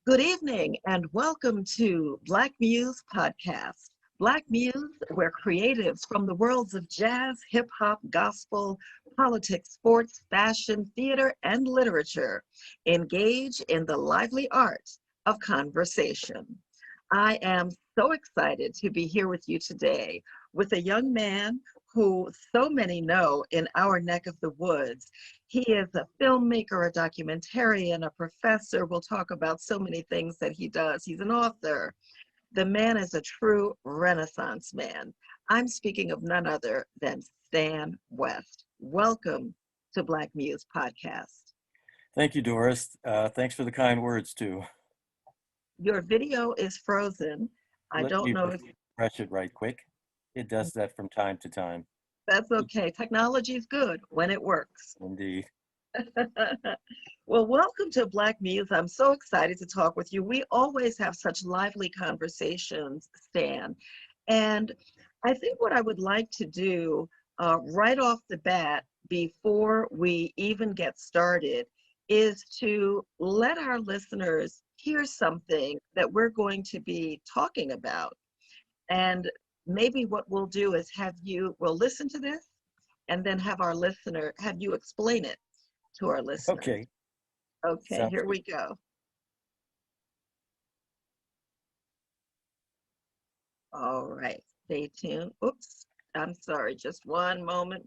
Good evening and welcome to Black Muse Podcast. Black Muse, where creatives from the worlds of jazz, hip hop, gospel, politics, sports, fashion, theater, and literature engage in the lively art of conversation. I am so excited to be here with you today with a young man who so many know in our neck of the woods. He is a filmmaker, a documentarian, a professor. We'll talk about so many things that he does. He's an author. The man is a true Renaissance man. I'm speaking of none other than Stan West. Welcome to Black Muse Podcast. Thank you, Doris. Thanks for the kind words, too. Your video is frozen. I don't know if... Press it right quick. It does that from time to time. That's okay. Technology is good when it works. Indeed. Well, welcome to Black Muse. I'm so excited to talk with you. We always have such lively conversations, Stan. And I think what I would like to do right off the bat, before we even get started, is to let our listeners hear something that we're going to be talking about. And maybe what we'll do is we'll listen to this and then have you explain it to our listeners. Okay. Okay, Sounds here good. we go. All right, stay tuned. Oops, I'm sorry, just one moment.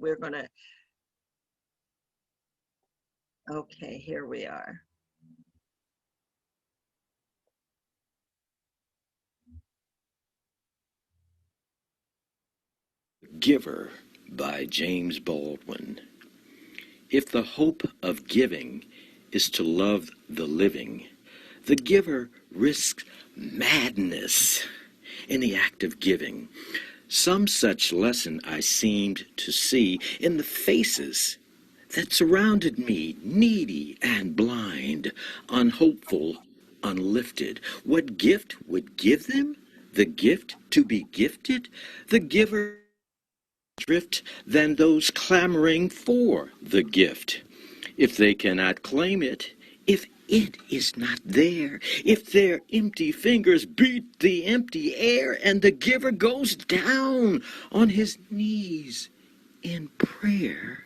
Okay, here we are. Giver by James Baldwin. If the hope of giving is to love the living, the giver risks madness in the act of giving. Some such lesson I seemed to see in the faces that surrounded me, needy and blind, unhopeful, unlifted. What gift would give them? The gift to be gifted? The giver drift than those clamoring for the gift. If they cannot claim it, if it is not there, if their empty fingers beat the empty air and the giver goes down on his knees in prayer,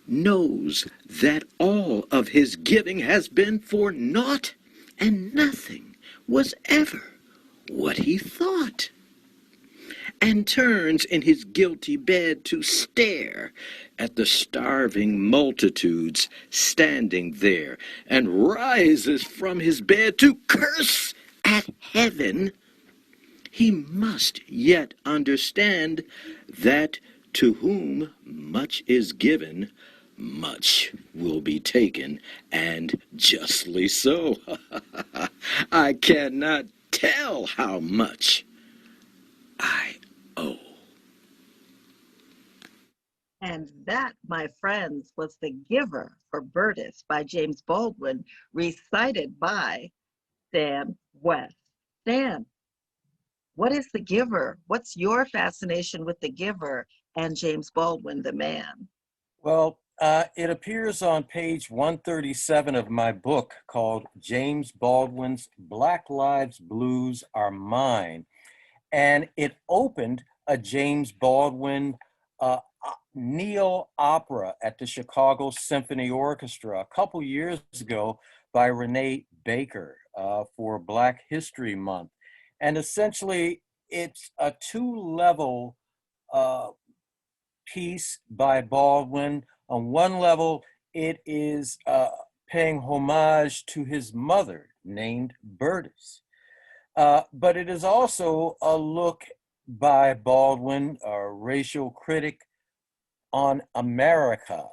knows that all of his giving has been for naught and nothing was ever what he thought, and turns in his guilty bed to stare at the starving multitudes standing there, and rises from his bed to curse at heaven, he must yet understand that to whom much is given, much will be taken, and justly so. I cannot tell how much I owe. And that, my friends, was The Giver for Burtis by James Baldwin, recited by Stan West. Stan, what is The Giver? What's your fascination with The Giver and James Baldwin, the man? Well, it appears on page 137 of my book called James Baldwin's Black Lives Blues Are Mine. And it opened a James Baldwin neo opera at the Chicago Symphony Orchestra a couple years ago by Renee Baker for Black History Month. And essentially, it's a two-level piece by Baldwin. On one level, it is paying homage to his mother, named Burtis. But it is also a look by Baldwin, a racial critic on America,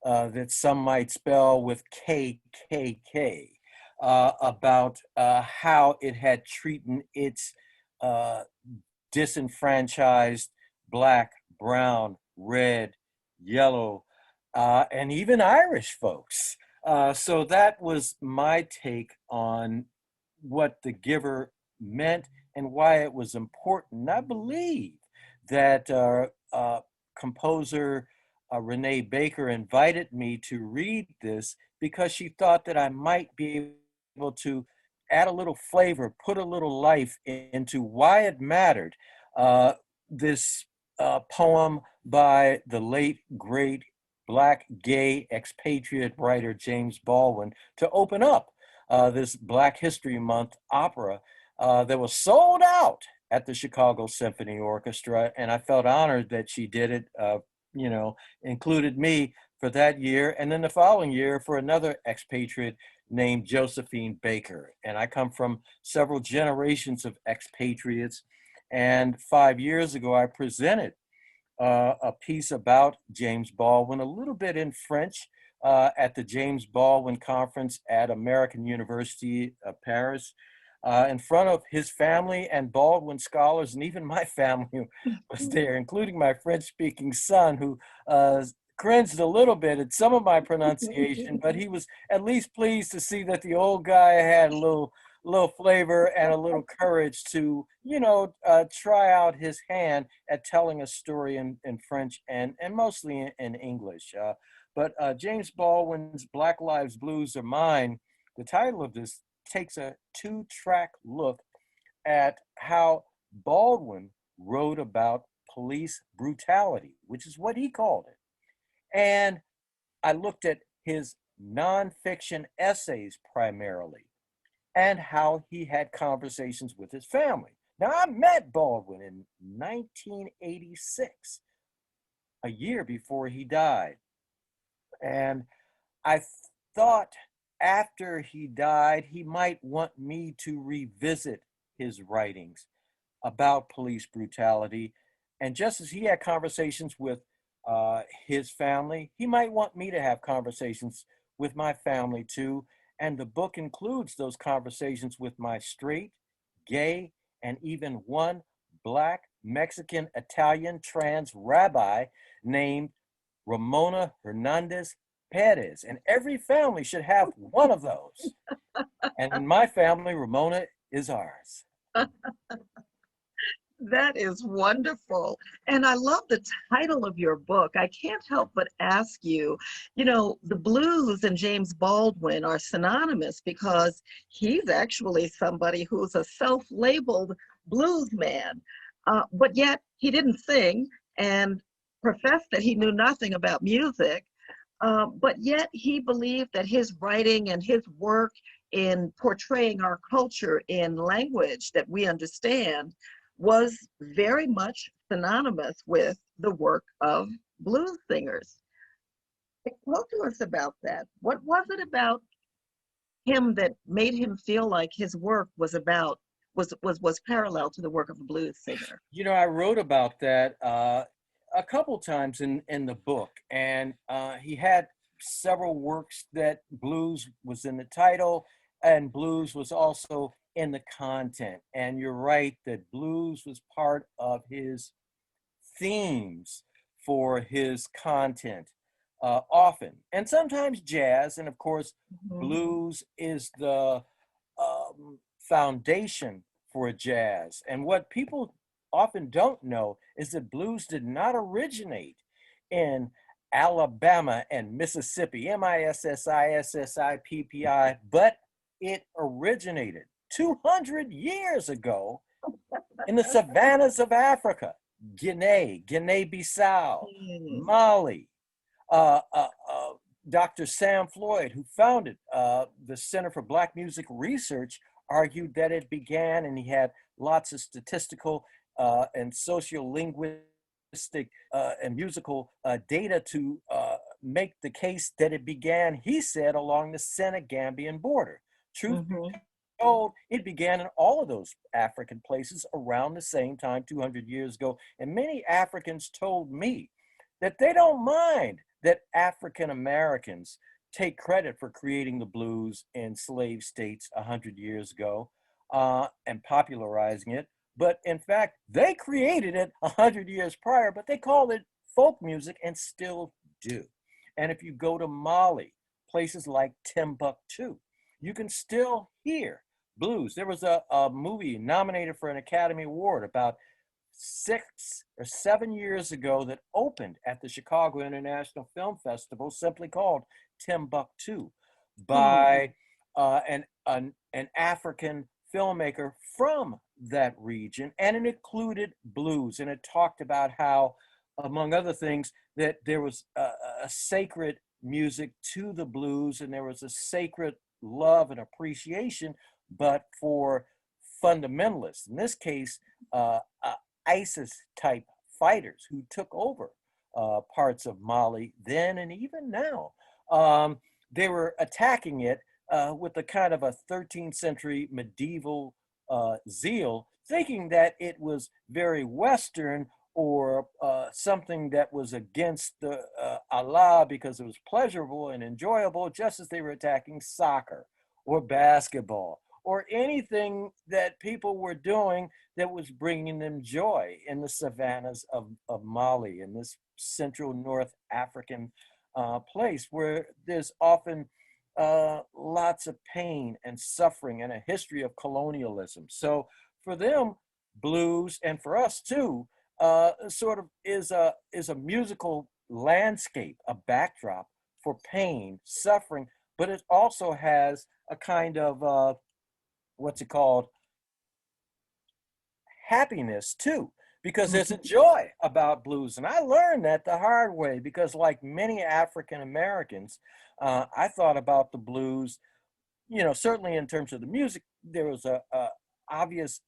that some might spell with KKK, about how it had treated its uh, disenfranchised black, brown, red, yellow, and even Irish folks. So that was my take on what the giver meant and why it was important. I believe that composer Renee Baker invited me to read this because she thought that I might be able to add a little flavor, put a little life into why it mattered. This poem by the late, great Black gay expatriate writer James Baldwin to open up this Black History Month opera that was sold out at the Chicago Symphony Orchestra. And I felt honored that she did it, included me for that year. And then the following year for another expatriate named Josephine Baker. And I come from several generations of expatriates. And 5 years ago, I presented a piece about James Baldwin, a little bit in French, at the James Baldwin Conference at American University of Paris, in front of his family and Baldwin scholars, and even my family was there, including my French-speaking son, who cringed a little bit at some of my pronunciation, but he was at least pleased to see that the old guy had a little flavor and a little courage to, try out his hand at telling a story in French and mostly in English. But James Baldwin's Black Lives Blues Are Mine, the title of this takes a two-track look at how Baldwin wrote about police brutality, which is what he called it. And I looked at his nonfiction essays primarily and how he had conversations with his family. Now, I met Baldwin in 1986, a year before he died. And I thought after he died, he might want me to revisit his writings about police brutality. And just as he had conversations with his family, he might want me to have conversations with my family too. And the book includes those conversations with my straight, gay, and even one Black, Mexican, Italian, trans rabbi named Ramona Hernandez Perez. And every family should have one of those. And in my family, Ramona is ours. That is wonderful. And I love the title of your book. I can't help but ask you, the blues and James Baldwin are synonymous because he's actually somebody who's a self-labeled blues man. But yet he didn't sing and professed that he knew nothing about music. But yet he believed that his writing and his work in portraying our culture in language that we understand was very much synonymous with the work of blues singers. Talk to us about that. What was it about him that made him feel like his work was parallel to the work of a blues singer? I wrote about that a couple times in the book, and he had several works that blues was in the title, and blues was also in the content. And you're right that blues was part of his themes for his content often, and sometimes jazz. And of course, blues is the foundation for jazz. And what people often don't know is that blues did not originate in Alabama and Mississippi, Mississippi, but it originated 200 years ago in the savannas of Africa, Guinea-Bissau, Mali. Dr. Sam Floyd, who founded the Center for Black Music Research, argued that it began, and he had lots of statistical and sociolinguistic and musical data to make the case that it began, he said, along the Senegambian border. Truth be told it began in all of those African places around the same time 200 years ago. And many Africans told me that they don't mind that African Americans take credit for creating the blues in slave states 100 years ago and popularizing it. But in fact, they created it 100 years prior, but they called it folk music and still do. And if you go to Mali, places like Timbuktu, you can still hear blues. There was a movie nominated for an Academy Award about 6 or 7 years ago that opened at the Chicago International Film Festival, simply called Timbuktu, by an African filmmaker from that region, and it included blues, and it talked about how, among other things, that there was a sacred music to the blues, and there was a sacred love and appreciation, but for fundamentalists, in this case, ISIS type fighters who took over parts of Mali then and even now. They were attacking it with a kind of a 13th century medieval zeal, thinking that it was very Western or something that was against the Allah because it was pleasurable and enjoyable, just as they were attacking soccer or basketball or anything that people were doing that was bringing them joy in the savannas of Mali, in this central North African place where there's often lots of pain and suffering and a history of colonialism. So for them, blues, and for us too, sort of is a musical landscape, a backdrop for pain, suffering, but it also has a kind of what's it called, happiness too, because there's a joy about blues. And I learned that the hard way because, like many African Americans, I thought about the blues, certainly in terms of the music, there was a obvious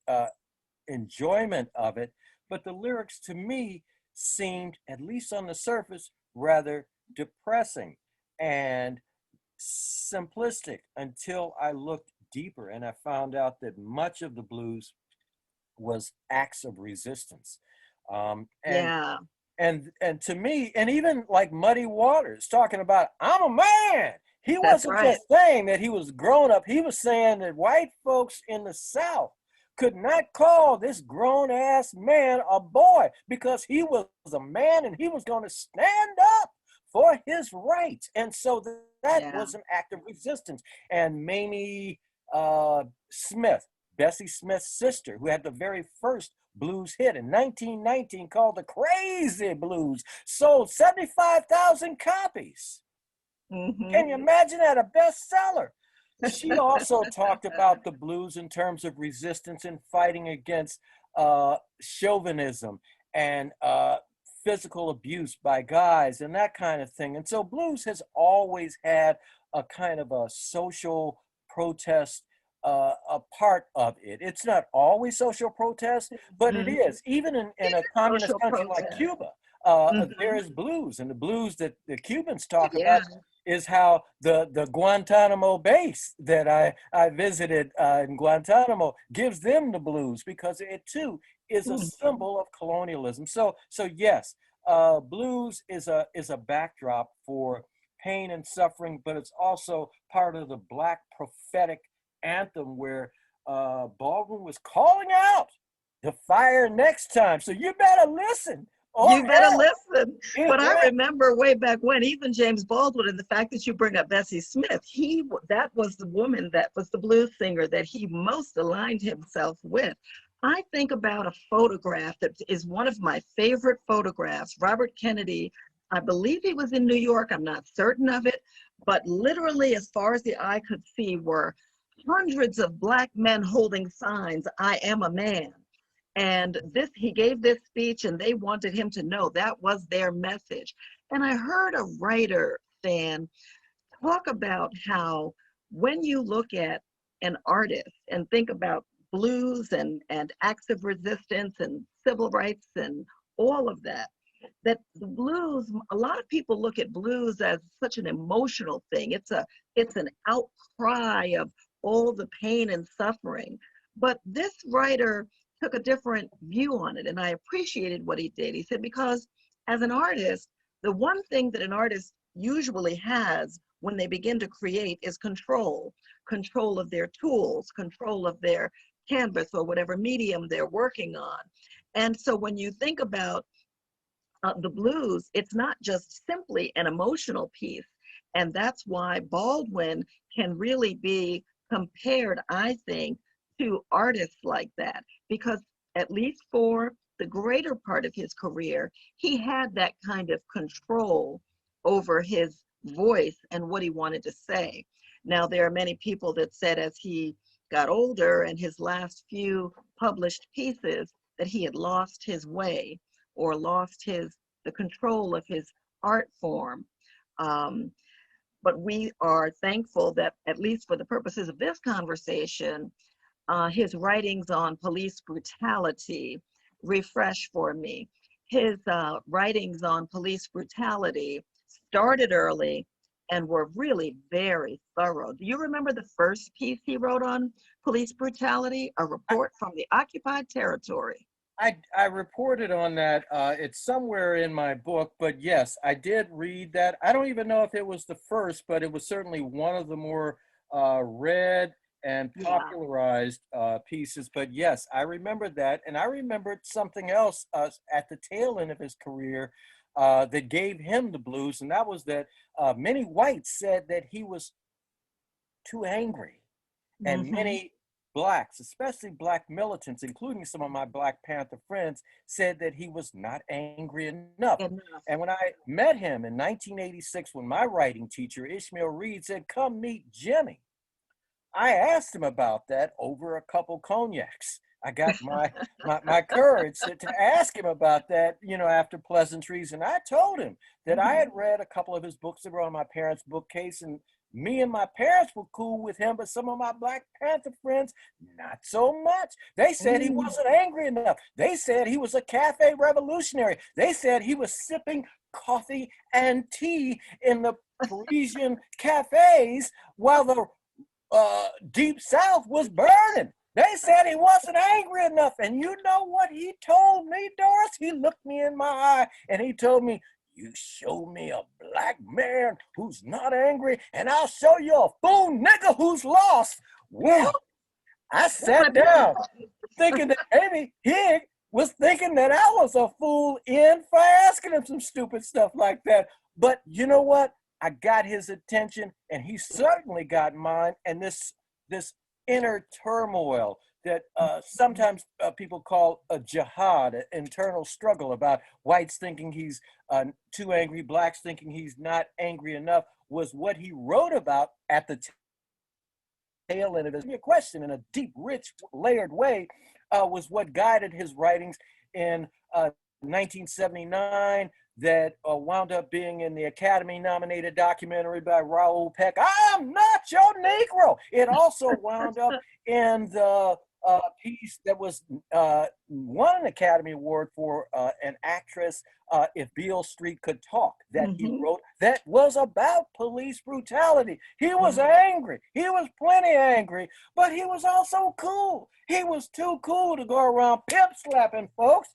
enjoyment of it, but the lyrics to me seemed, at least on the surface, rather depressing and simplistic until I looked deeper and I found out that much of the blues was acts of resistance. And Yeah, and to me, and even like Muddy Waters talking about, I'm a man. He that's wasn't right. just saying that he was grown up. He was saying that white folks in the South could not call this grown ass man a boy because he was a man and he was going to stand up for his rights. And so that Yeah. was an act of resistance. And Mamie Smith, Bessie Smith's sister, who had the very first blues hit in 1919 called The Crazy Blues, sold 75,000 copies. Hmm. Can you imagine that? A bestseller. She also talked about the blues in terms of resistance and fighting against chauvinism and physical abuse by guys and that kind of thing. And so blues has always had a kind of a social protest a part of it. It's not always social protest, but it is. Even in a communist Social country like protest. Cuba, there Hmm. is blues. And the blues that the Cubans talk Yeah. about is how the Guantanamo base that I visited in Guantanamo gives them the blues because it too is a Mhm. symbol of colonialism. So yes, blues is a backdrop for pain and suffering, but it's also part of the Black prophetic anthem where Baldwin was calling out the fire next time. So you better listen or You better else. listen. But I remember way back when, even James Baldwin, and the fact that you bring up Bessie Smith, that was the woman that was the blues singer that he most aligned himself with. I think about a photograph that is one of my favorite photographs. Robert Kennedy, I believe he was in New York, I'm not certain of it, but literally as far as the eye could see were hundreds of Black men holding signs, I am a man. And he gave this speech and they wanted him to know that was their message. And I heard a writer, Stan, talk about how when you look at an artist and think about blues and acts of resistance and civil rights and all of that, that the blues, a lot of people look at blues as such an emotional thing. It's an outcry of all the pain and suffering. But this writer took a different view on it, and I appreciated what he did. He said, because as an artist, the one thing that an artist usually has when they begin to create is control of their tools, control of their canvas or whatever medium they're working on. And so when you think about the blues, it's not just simply an emotional piece. And that's why Baldwin can really be compared, I think, to artists like that, because at least for the greater part of his career, he had that kind of control over his voice and what he wanted to say. Now, there are many people that said as he got older and his last few published pieces that he had lost his way or lost the control of his art form. But we are thankful that, at least for the purposes of this conversation, his writings on police brutality refresh for me. His writings on police brutality started early and were really very thorough. Do you remember the first piece he wrote on police brutality? A report from the occupied territory. I reported on that. It's somewhere in my book, but yes, I did read that. I don't even know if it was the first, but it was certainly one of the more read and popularized pieces. But yes, I remembered that. And I remembered something else at the tail end of his career that gave him the blues. And that was that many whites said that he was too angry. And many blacks, especially black militants, including some of my Black Panther friends, said that he was not angry enough. And when I met him in 1986, when my writing teacher, Ishmael Reed, said, "Come meet Jimmy," I asked him about that over a couple cognacs. I got my courage to ask him about that, after pleasantries. And I told him that I had read a couple of his books that were on my parents' bookcase, and me and my parents were cool with him, but some of my Black Panther friends, not so much. They said he wasn't angry enough. They said he was a cafe revolutionary. They said he was sipping coffee and tea in the Parisian cafes while the Deep South was burning. They said he wasn't angry enough. And you know what he told me, Doris? He looked me in my eye and he told me, "You show me a black man who's not angry, and I'll show you a fool nigga who's lost." Well, I sat down thinking that maybe he was thinking that I was a fool for asking him some stupid stuff like that. But you know what? I got his attention, and he certainly got mine. And this inner turmoil that sometimes people call a jihad, an internal struggle about whites thinking he's too angry, blacks thinking he's not angry enough, was what he wrote about at the tail end of his question in a deep, rich, layered way, was what guided his writings in 1979 that wound up being in the Academy-nominated documentary by Raoul Peck, "I'm Not Your Negro." It also wound up in the piece that was won an Academy Award for an actress, "If Beale Street Could Talk," that he wrote, that was about police brutality. He was angry. He was plenty angry, but he was also cool. He was too cool to go around pimp slapping folks.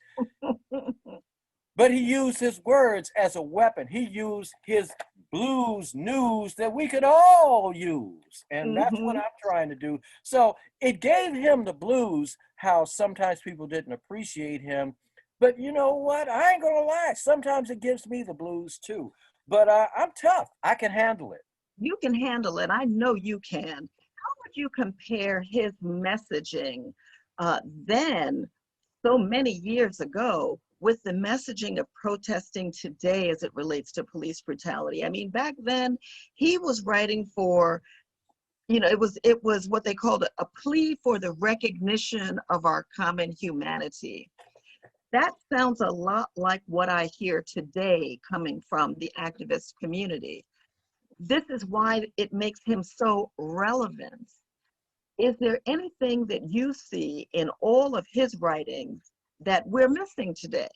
But he used his words as a weapon. He used his blues news that we could all use. And that's what I'm trying to do. So it gave him the blues, how sometimes people didn't appreciate him. But you know what? I ain't gonna lie. Sometimes it gives me the blues too. But I'm tough. I can handle it. You can handle it. I know you can. How would you compare his messaging then, so many years ago, with the messaging of protesting today as it relates to police brutality? I mean, back then he was writing for, it was what they called a plea for the recognition of our common humanity. That sounds a lot like what I hear today coming from the activist community. This is why it makes him so relevant. Is there anything that you see in all of his writings that we're missing today?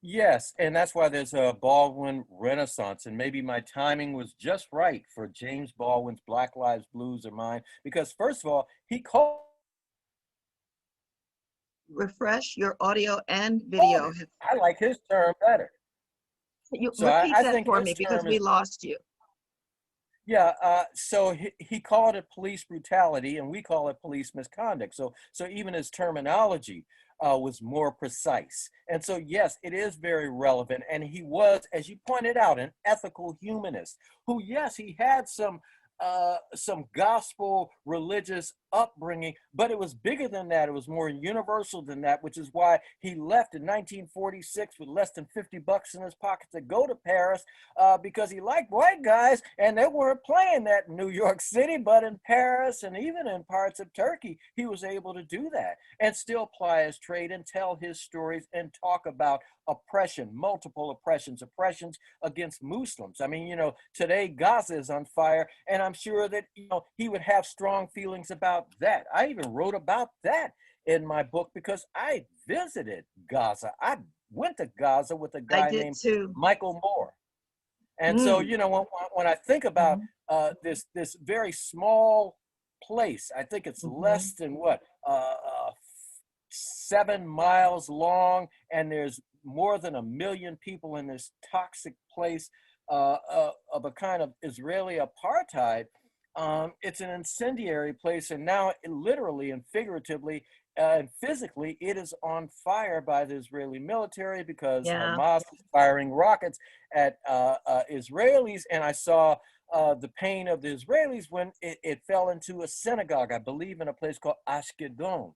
Yes, and that's why there's a Baldwin Renaissance, and maybe my timing was just right for James Baldwin's Black Lives Blues Are Mine, because first of all, he called Refresh your audio and video. it. I like his term better. You So repeat I that think for his me because term we is, lost you. yeah, so he called it police brutality, and we call it police misconduct. So even his terminology was more precise. And so, yes, it is very relevant. And he was, as you pointed out, an ethical humanist who, yes, he had some gospel religious upbringing, but it was bigger than that. It was more universal than that, which is why he left in 1946 with less than 50 bucks in his pocket to go to Paris, because he liked white guys, and they weren't playing that in New York City, but in Paris and even in parts of Turkey, he was able to do that and still ply his trade and tell his stories and talk about oppression, multiple oppressions against Muslims. I mean, today Gaza is on fire, and I'm sure that, he would have strong feelings about that. I even wrote about that in my book because I visited Gaza. I went to Gaza with a I guy did named too. Michael Moore. And so, Mm. when I think about this very small place, I think it's Mm-hmm. less than what, 7 miles long, and there's more than 1 million people in this toxic place of a kind of Israeli apartheid. It's an incendiary place, and now literally and figuratively and physically, it is on fire by the Israeli military because Yeah. Hamas is firing rockets at Israelis. And I saw the pain of the Israelis when it fell into a synagogue, I believe, in a place called Ashkelon.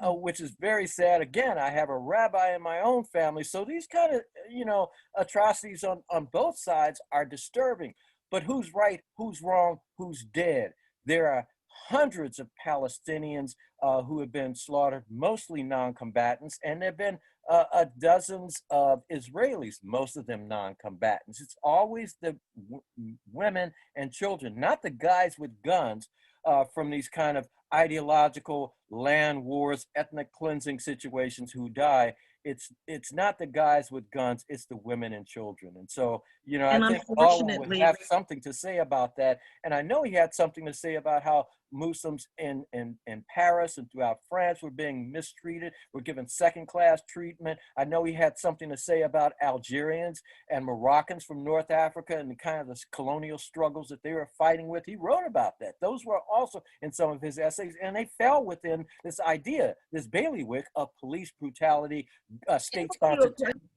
Which is very sad. Again, I have a rabbi in my own family, so these kind of atrocities on both sides are disturbing. But who's right? Who's wrong? Who's dead? There are hundreds of Palestinians who have been slaughtered, mostly non-combatants, and there have been dozens of Israelis, most of them non-combatants. It's always the women and children, not the guys with guns from these kind of ideological land wars, ethnic cleansing situations who die. It's not the guys with guns, it's the women and children. And so, I And think Baldwin would unfortunately, have something to say about that. And I know he had something to say about how Muslims in Paris and throughout France were being mistreated, were given second-class treatment. I know he had something to say about Algerians and Moroccans from North Africa and the kind of the colonial struggles that they were fighting with. He wrote about that. Those were also in some of his essays, and they fell within this idea, this bailiwick of police brutality, ask you a state-sponsored terror. question.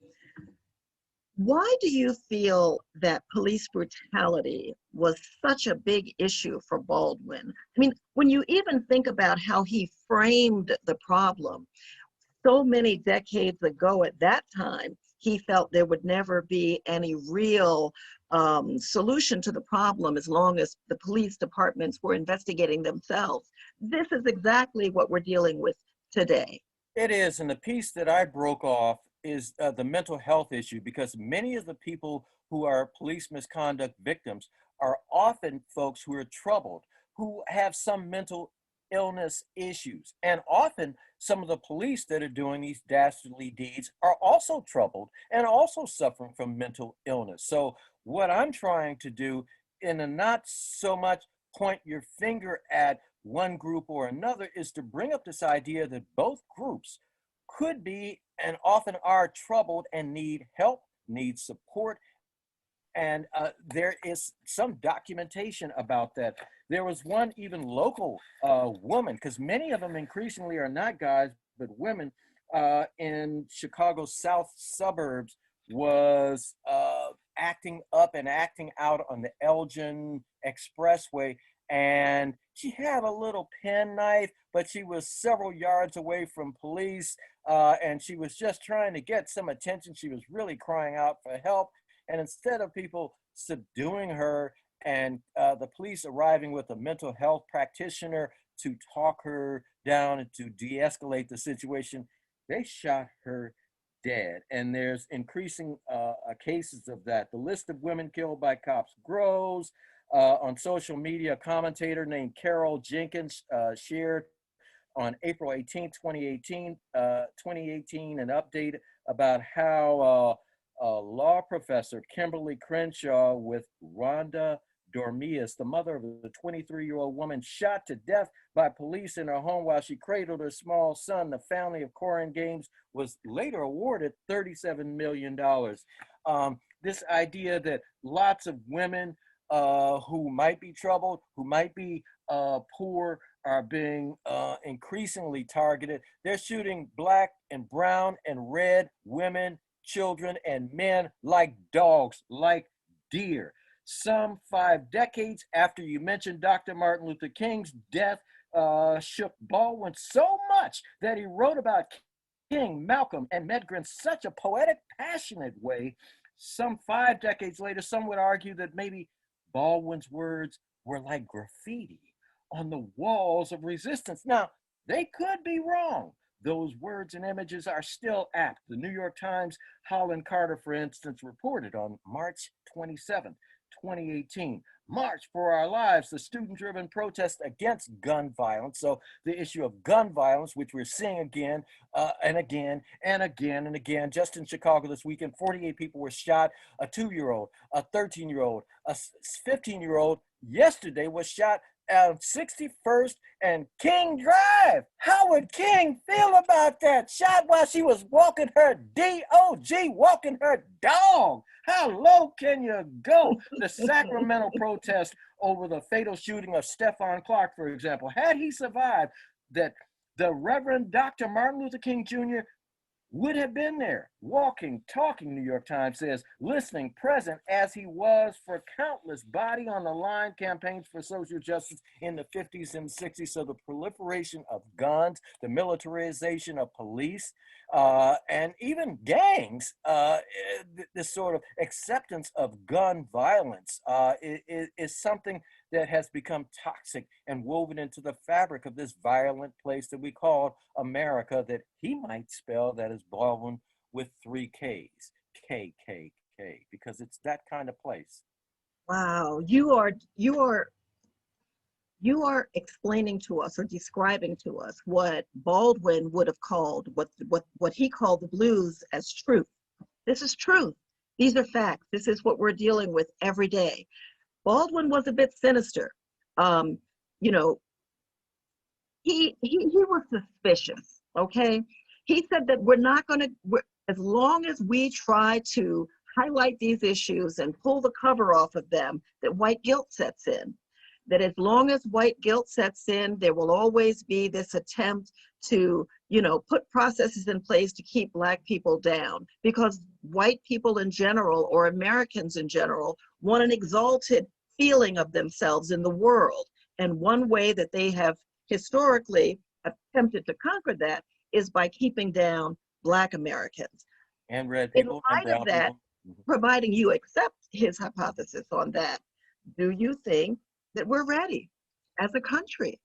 Why do you feel that police brutality was such a big issue for Baldwin? I mean, when you even think about how he framed the problem, so many decades ago at that time, he felt there would never be any real solution to the problem as long as the police departments were investigating themselves. This is exactly what we're dealing with today. It is, and the piece that I broke off is the mental health issue, because many of the people who are police misconduct victims are often folks who are troubled, who have some mental illness issues. And often some of the police that are doing these dastardly deeds are also troubled and also suffering from mental illness. So what I'm trying to do, in a not so much point your finger at one group or another, is to bring up this idea that both groups could be and often are troubled and need help, need support. And there is some documentation about that. There was one even local woman, because many of them increasingly are not guys, but women, in Chicago's south suburbs, was acting up and acting out on the Elgin Expressway. And she had a little penknife, but she was several yards away from police, and she was just trying to get some attention. She was really crying out for help. And instead of people subduing her and the police arriving with a mental health practitioner to talk her down and to de-escalate the situation, they shot her dead. And there's increasing cases of that. The list of women killed by cops grows. On social media, a commentator named Carol Jenkins shared on April 18, 2018, an update about how law professor Kimberly Crenshaw with Rhonda Dormius, the mother of the 23-year-old woman shot to death by police in her home while she cradled her small son, the family of Corin Gaines, was later awarded $37 million. This idea that lots of women who might be troubled, who might be poor, are being increasingly targeted. They're shooting black and brown and red women, children, and men like dogs, like deer. Some 5 decades after you mentioned Dr. Martin Luther King's death, shook Baldwin so much that he wrote about King, Malcolm, and Medgar in such a poetic, passionate way. Some 5 decades later, some would argue that maybe Baldwin's words were like graffiti on the walls of resistance. Now, they could be wrong. Those words and images are still apt. The New York Times, Holland Carter, for instance, reported on March 27th, 2018, March for Our Lives, the student-driven protest against gun violence. So the issue of gun violence, which we're seeing again and again and again and again. Just in Chicago this weekend, 48 people were shot, a 2-year-old, a 13-year-old, a 15-year-old. Yesterday was shot at 61st and King Drive. How would King feel about that? Shot while she was walking her D-O-G, walking her dog. How low can you go? The Sacramento protest over the fatal shooting of Stephon Clark, for example, had he survived, that the Reverend Dr. Martin Luther King Jr. would have been there, walking, talking, New York Times says, listening, present as he was for countless body on the line campaigns for social justice in the 50s and 60s. So the proliferation of guns, the militarization of police, and even gangs, this sort of acceptance of gun violence is something that has become toxic and woven into the fabric of this violent place that we call America, that he might spell, that is Baldwin, with 3 Ks, KKK, because it's that kind of place. Wow, you are explaining to us or describing to us what Baldwin would have called, what he called the blues as truth. This is truth. These are facts. This is what we're dealing with every day. Baldwin was a bit sinister. You know, he was suspicious, okay? He said that we're not going to, as long as we try to highlight these issues and pull the cover off of them, that white guilt sets in. That as long as white guilt sets in, there will always be this attempt to, you know, put processes in place to keep Black people down, because white people in general, or Americans in general, want an exalted feeling of themselves in the world. And one way that they have historically attempted to conquer that is by keeping down Black Americans. And red people. In light of that, providing you accept his hypothesis on that, do you think that we're ready as a country?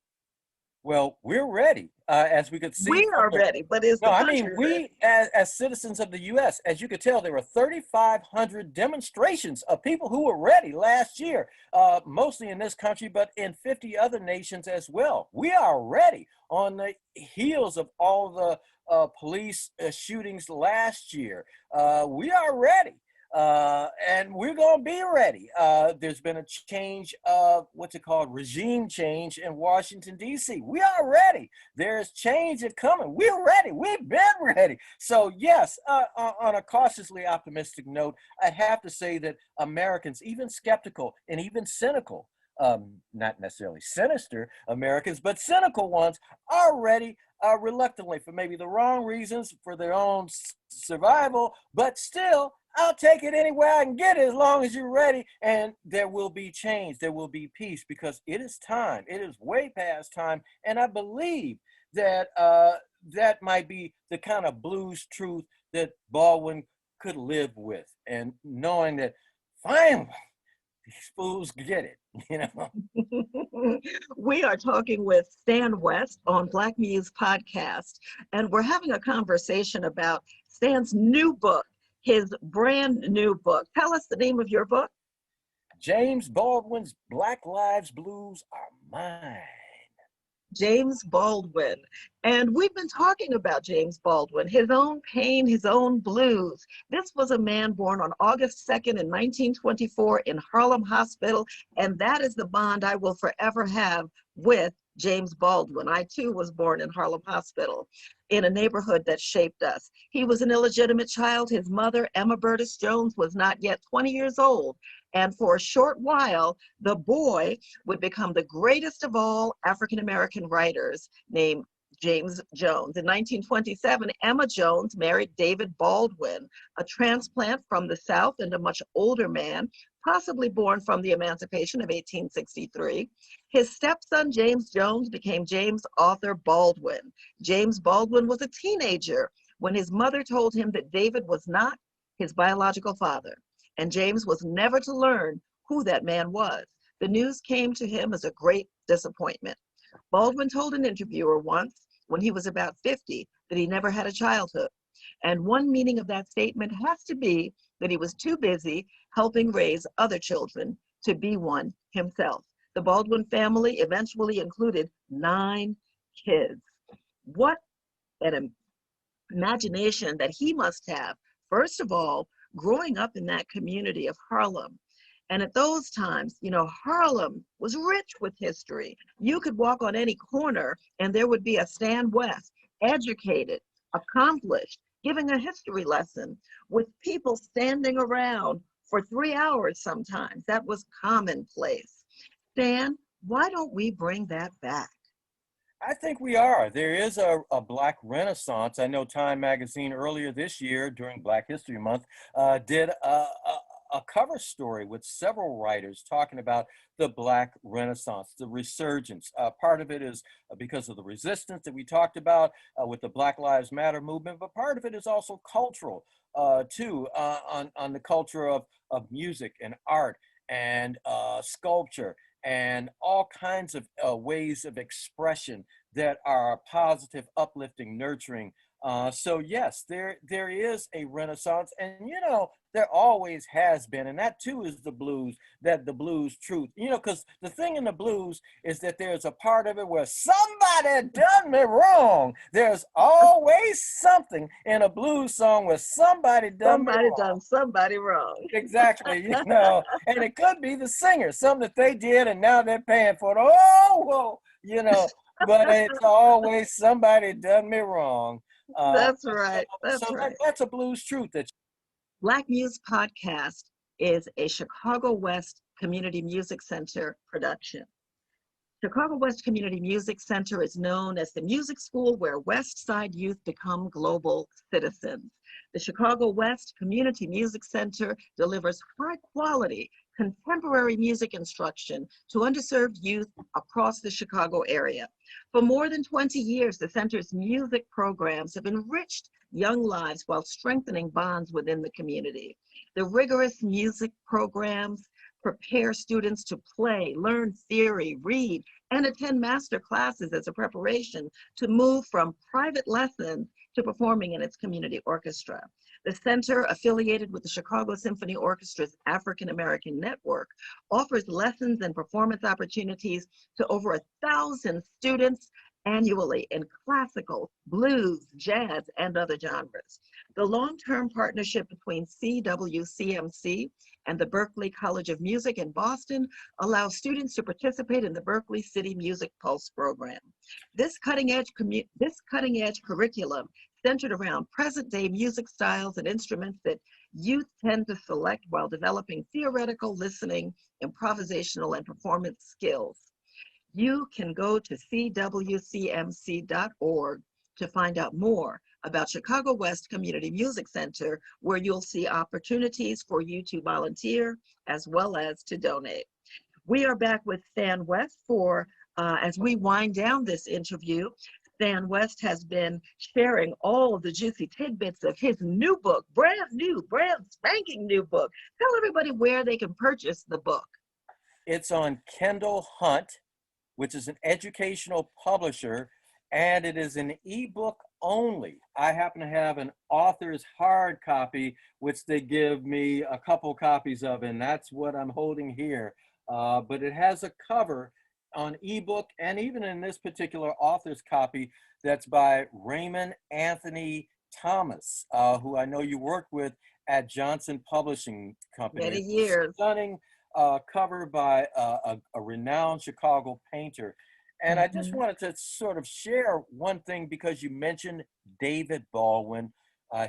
Well, we're ready, as we could see. We are ready, but is the country ready? We, as citizens of the U.S., as you could tell, there were 3,500 demonstrations of people who were ready last year, mostly in this country, but in 50 other nations as well. We are ready on the heels of all the police shootings last year. We are ready. And we're going to be ready. There's been a change of what's it called, regime change in Washington, D.C. We are ready. There's change coming. We're ready. We've been ready. So yes, on a cautiously optimistic note, I'd have to say that Americans, even skeptical and even cynical, not necessarily sinister Americans, but cynical ones, are ready, reluctantly, for maybe the wrong reasons, for their own survival, but still, I'll take it anywhere I can get it as long as you're ready. And there will be change. There will be peace, because it is time. It is way past time. And I believe that that might be the kind of blues truth that Baldwin could live with. And knowing that finally these fools get it, you know. We are talking with Stan West on Black Muse podcast, and we're having a conversation about Stan's new book, his brand new book. Tell us the name of your book. James Baldwin's Black Lives Blues Are Mine. James Baldwin. And we've been talking about James Baldwin, his own pain, his own blues. This was a man born on August 2nd in 1924 in Harlem Hospital, and that is the bond I will forever have with James Baldwin. I too was born in Harlem Hospital in a neighborhood that shaped us. He was an illegitimate child. His mother, Emma Burtis Jones, was not yet 20 years old. And for a short while, the boy would become the greatest of all African-American writers, named James Jones. In 1927, Emma Jones married David Baldwin, a transplant from the South and a much older man, possibly born from the Emancipation of 1863. His stepson, James Jones, became James Arthur Baldwin. James Baldwin was a teenager when his mother told him that David was not his biological father, and James was never to learn who that man was. The news came to him as a great disappointment. Baldwin told an interviewer once, when he was about 50, that he never had a childhood. And one meaning of that statement has to be that he was too busy helping raise other children to be one himself. The Baldwin family eventually included 9 kids. What an imagination that he must have, first of all, growing up in that community of Harlem. And at those times, you know, Harlem was rich with history. You could walk on any corner and there would be a Stan West, educated, accomplished, giving a history lesson with people standing around for 3 hours sometimes. That was commonplace. Stan, why don't we bring that back? I think we are. There is a Black Renaissance. I know Time Magazine earlier this year during Black History Month did a cover story with several writers talking about the Black Renaissance, the resurgence. Part of it is because of the resistance that we talked about with the Black Lives Matter movement, but part of it is also cultural too, on the culture of music and art and sculpture and all kinds of ways of expression that are positive, uplifting, nurturing. So yes, there is a renaissance, and you know there always has been, and that too is the blues. That the blues truth, you know, because the thing in the blues is that there's a part of it where somebody done me wrong. There's always something in a blues song where somebody done me Somebody wrong. done somebody wrong. Exactly, you know, and it could be the singer, something that they did, and now they're paying for it. Oh, whoa, you know, but it's always somebody done me wrong. That's So, right. That's so right. that's a blues truth. That Black Muse Podcast is a Chicago West Community Music Center production. Chicago West Community Music Center is known as the music school where West Side youth become global citizens. The Chicago West Community Music Center delivers high quality, contemporary music instruction to underserved youth across the Chicago area. For more than 20 years, the center's music programs have enriched young lives while strengthening bonds within the community. The rigorous music programs prepare students to play, learn theory, read, and attend master classes as a preparation to move from private lessons to performing in its community orchestra. The center, affiliated with the Chicago Symphony Orchestra's African American Network, offers lessons and performance opportunities to over 1,000 students annually in classical, blues, jazz, and other genres. The long-term partnership between CWCMC and the Berklee College of Music in Boston allows students to participate in the Berkeley City Music Pulse program. This cutting-edge curriculum centered around present-day music styles and instruments that youth tend to select while developing theoretical, listening, improvisational, and performance skills. You can go to cwcmc.org to find out more about Chicago West Community Music Center, where you'll see opportunities for you to volunteer as well as to donate. We are back with Stan West as we wind down this interview. Stan West has been sharing all of the juicy tidbits of his new book, brand spanking new book. Tell everybody where they can purchase the book. it's on Kendall Hunt, which is an educational publisher, and it is an ebook only. I happen to have an author's hard copy, which they give me a couple copies of, and that's what I'm holding here. But it has a cover on ebook, and even in this particular author's copy that's by Raymond Anthony Thomas, who I know you worked with at Johnson Publishing Company. Many It's a years. stunning cover by a renowned Chicago painter. And I just wanted to sort of share one thing, because you mentioned David Baldwin,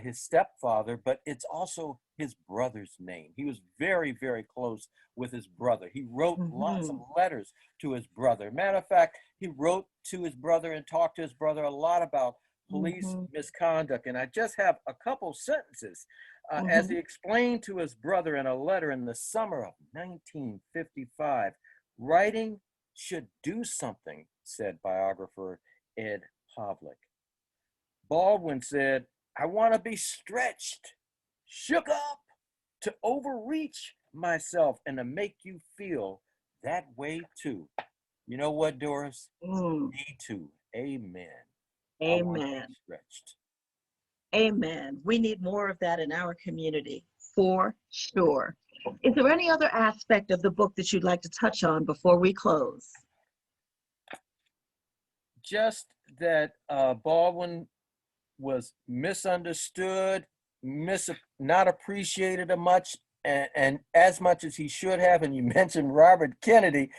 his stepfather, but it's also his brother's name. He was very, very close with his brother. He wrote lots of letters to his brother. Matter of fact, he wrote to his brother and talked to his brother a lot about police misconduct. And I just have a couple sentences as he explained to his brother in a letter in the summer of 1955. Writing should do something, said biographer Ed Pavlik. Baldwin said, I want to be stretched, shook up, to overreach myself and to make you feel that way too. You know what, Doris? Me too. Amen. I want to be stretched. Amen. We need more of that in our community, for sure. Is there any other aspect of the book that you'd like to touch on before we close? Just that Baldwin was misunderstood, not appreciated much, and as much as he should have. And you mentioned Robert Kennedy.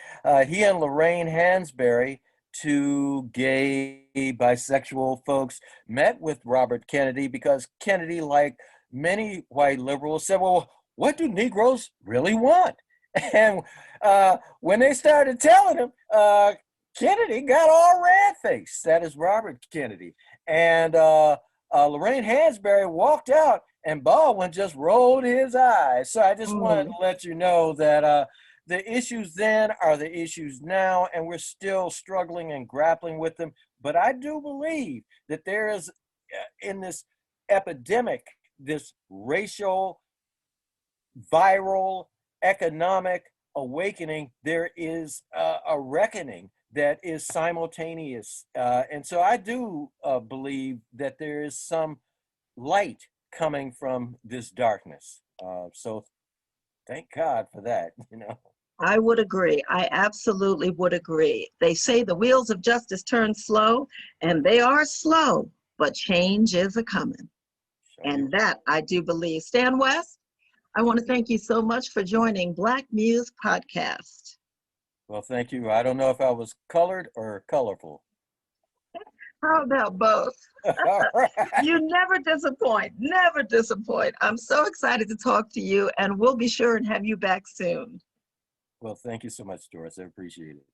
He and Lorraine Hansberry, two gay bisexual folks, met with Robert Kennedy because Kennedy, like many white liberals, said, well, what do Negroes really want? And when they started telling him, Kennedy got all red-faced. That is Robert Kennedy. And Lorraine Hansberry walked out, and Baldwin just rolled his eyes. So I just wanted to let you know that the issues then are the issues now, and we're still struggling and grappling with them. But I do believe that there is, in this epidemic, this racial, viral, economic awakening, there is a reckoning that is simultaneous. And so I do believe that there is some light coming from this darkness. So thank God for that, you know. I would agree. I absolutely would agree. They say the wheels of justice turn slow, and they are slow, but change is a-coming. And that I do believe. Stan West, I want to thank you so much for joining Black Muse Podcast. Well, thank you. I don't know if I was colored or colorful. How about both? You never disappoint, never disappoint. I'm so excited to talk to you, and we'll be sure and have you back soon. Well, thank you so much, Doris. I appreciate it.